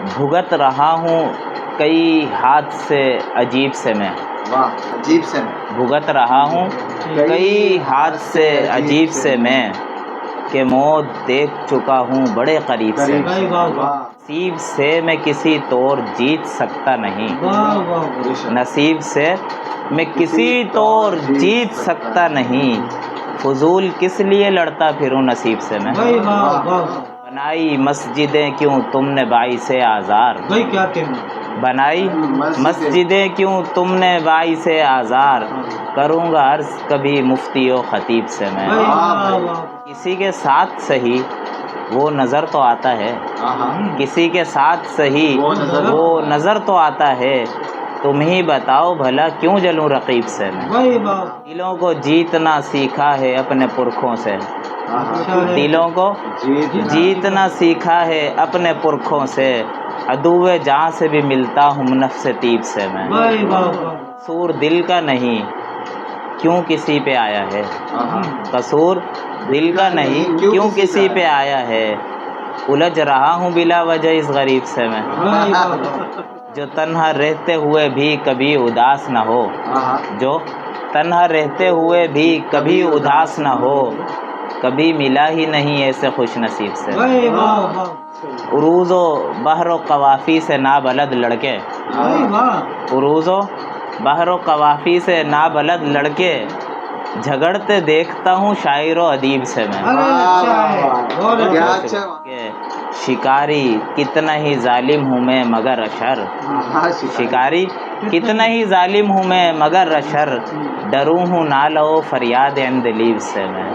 بھگت رہا ہوں کئی ہاتھ سے عجیب سے میں، واہ عجیب سے میں، بھگت رہا ہوں کئی ہاتھ سے عجیب سے میں، کہ موت دیکھ چکا ہوں بڑے قریب سے میں، نصیب سے میں کسی طور جیت سکتا نہیں، نصیب سے میں کسی طور جیت سکتا نہیں، فضول کس لیے لڑتا پھروں نصیب سے میں، بنائی مسجدیں کیوں تم نے باعث آزار، بنائی مسجدیں کیوں تم نے باعث آزار، کروں گا عرض کبھی مفتی و خطیب سے میں، کسی کے ساتھ صحیح وہ نظر تو آتا ہے، کسی کے ساتھ صحیح وہ نظر تو آتا ہے، تم ہی بتاؤ بھلا کیوں جلوں رقیب سے میں، دلوں کو جیتنا سیکھا ہے اپنے پرکھوں سے، دلوں کو جیتنا سیکھا ہے اپنے پرکھوں سے، عدو جاں سے بھی ملتا ہوں نفس طیب سے میں، قصور دل کا نہیں کیوں کسی پہ آیا ہے، قصور دل کا نہیں کیوں کسی پہ آیا ہے، الجھ رہا ہوں بلا وجہ اس غریب سے میں، جو تنہا رہتے ہوئے بھی کبھی اداس نہ ہو، جو تنہا رہتے ہوئے بھی کبھی اداس نہ ہو، کبھی ملا ہی نہیں ایسے خوش نصیب سے، عروض و بحر و قوافی سے نابلد لڑکے، عروض و بحر و قوافی سے نابلد لڑکے، جھگڑتے دیکھتا ہوں شاعر و ادیب سے میں، کہ شکاری کتنا ہی ظالم ہوں میں مگر اشر، شکاری کتنا ہی ظالم ہوں میں مگر اشر، ڈروں ہوں نالہ و فریاد عند لیب سے میں۔